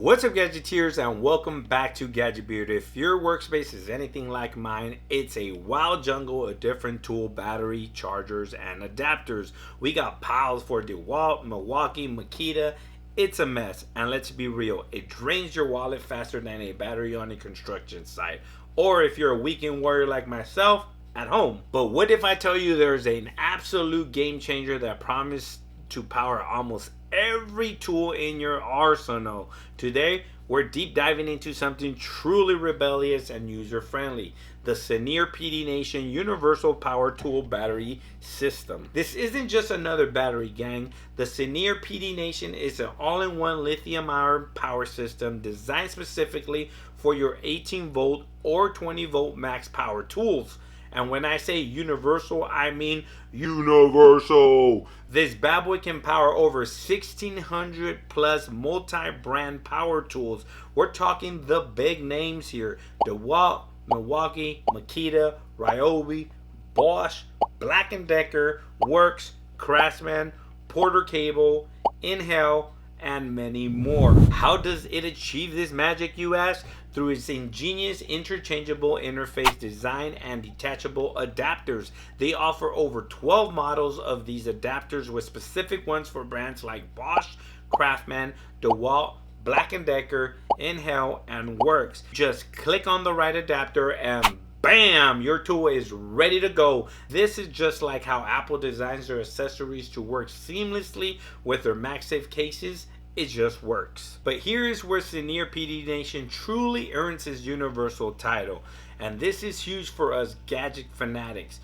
What's up, Gadgeteers, and welcome back to Gadget Beard. If your workspace is anything like mine, it's a wild jungle of different tool, battery, chargers, and adapters. We got piles for DeWalt, Milwaukee, Makita. It's a mess, and let's be real, it drains your wallet faster than a battery on a construction site. Or if you're a weekend warrior like myself, at home. But what if I tell you there's an absolute game changer that promised to power almost every tool in your arsenal? Today, we're deep diving into something truly rebellious and user-friendly, the CEENR PDnation Universal Power Tool Battery System. This isn't just another battery, gang. The CEENR PDnation is an all-in-one lithium-ion power system designed specifically for your 18-volt or 20-volt max power tools. And when I say universal, I mean universal. This bad boy can power over 1,600 plus multi-brand power tools. We're talking the big names here: DeWalt, Milwaukee, Makita, Ryobi, Bosch, Black & Decker, Works, Craftsman, Porter Cable, Inhale, and many more. How does it achieve this magic, you ask? Through its ingenious interchangeable interface design and detachable adapters. They offer over 12 models of these adapters, with specific ones for brands like Bosch, Craftsman, DeWalt, Black & Decker, Inhale, and Works. Just click on the right adapter and bam, your tool is ready to go. This is just like how Apple designs their accessories to work seamlessly with their MagSafe cases. It just works. But here is where CEENR PDnation truly earns its universal title. And this is huge for us gadget fanatics.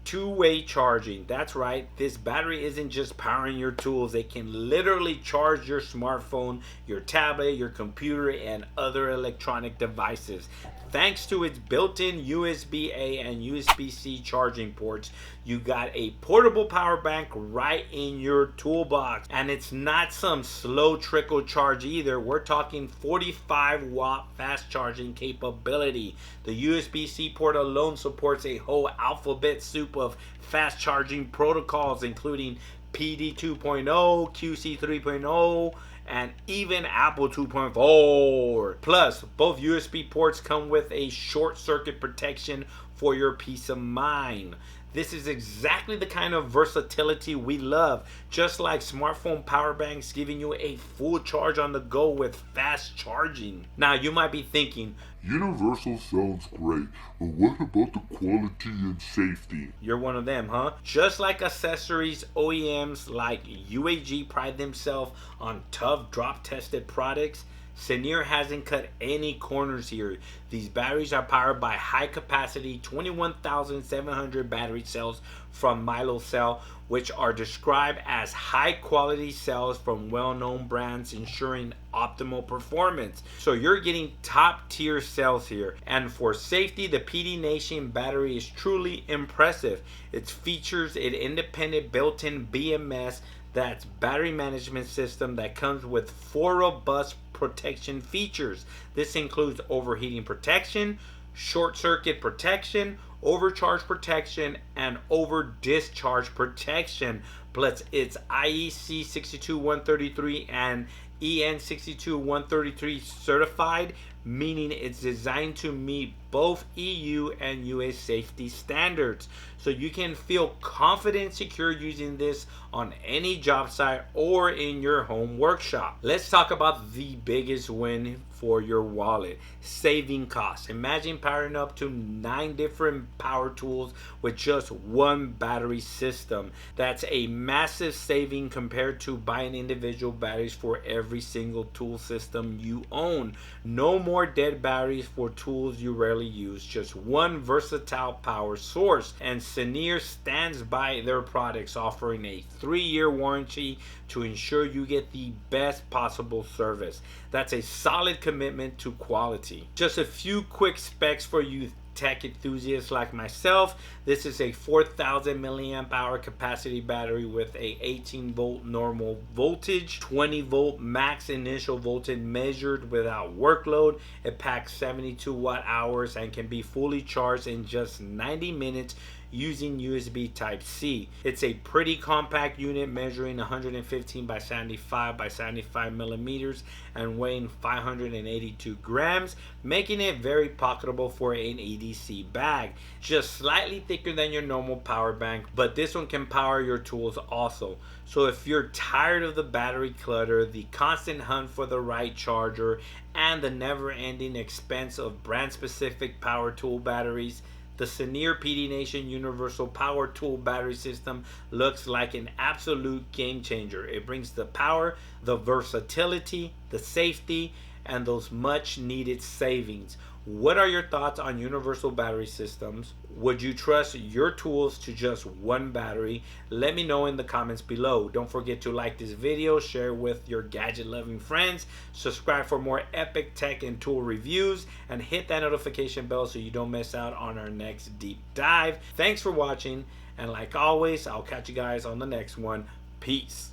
Two-way charging. That's right, this battery isn't just powering your tools. It can literally charge your smartphone, your tablet, your computer, and other electronic devices. Thanks to its built-in USB-A and USB-C charging ports, you got a portable power bank right in your toolbox. And it's not some slow trickle charge either. We're talking 45-watt fast charging capability. The USB-C port alone supports a whole alphabet soup of fast charging protocols, including PD 2.0, QC 3.0, and even Apple 2.4. Plus, both USB ports come with a short circuit protection for your peace of mind. This is exactly the kind of versatility we love, just like smartphone power banks, giving you a full charge on the go with fast charging. Now, you might be thinking, universal sounds great, but what about the quality and safety? You're one of them, huh? Just like accessories, OEMs like UAG pride themselves on tough drop-tested products, CEENR hasn't cut any corners here. These batteries are powered by high-capacity 21,700 battery cells from MiloCell, which are described as high-quality cells from well-known brands, ensuring optimal performance. So you're getting top-tier cells here. And for safety, the PDnation battery is truly impressive. It features an independent built-in BMS, that's battery management system, that comes with 4 robust protection features. This includes overheating protection, short circuit protection, overcharge protection, and over discharge protection. Plus, it's IEC 62133 and EN 62133 certified, meaning it's designed to meet both EU and US safety standards. So you can feel confident and secure using this on any job site or in your home workshop. Let's talk about the biggest win for your wallet: saving costs. Imagine powering up to 9 different power tools with just one battery system. That's a massive saving compared to buying individual batteries for every single tool system you own. No more dead batteries for tools you rarely use, just one versatile power source. And CEENR stands by their products, offering a 3-year warranty to ensure you get the best possible service. That's a solid commitment to quality. Just a few quick specs for you tech enthusiasts like myself. This is a 4,000 milliamp hour capacity battery with a 18 volt normal voltage, 20 volt max initial voltage measured without workload. It packs 72 watt hours and can be fully charged in just 90 minutes using USB Type-C. It's a pretty compact unit measuring 115 by 75 by 75 millimeters and weighing 582 grams, making it very pocketable for an EDC bag. Just slightly thicker than your normal power bank, but this one can power your tools also. So if you're tired of the battery clutter, the constant hunt for the right charger, and the never-ending expense of brand-specific power tool batteries, the CEENR PDnation Universal Power Tool Battery System looks like an absolute game changer. It brings the power, the versatility, the safety, and those much needed savings. What are your thoughts on universal battery systems? Would you trust your tools to just one battery? Let me know in the comments below. Don't forget to like this video, share with your gadget loving friends, subscribe for more epic tech and tool reviews, and hit that notification bell so you don't miss out on our next deep dive. Thanks for watching, and like always, I'll catch you guys on the next one. Peace.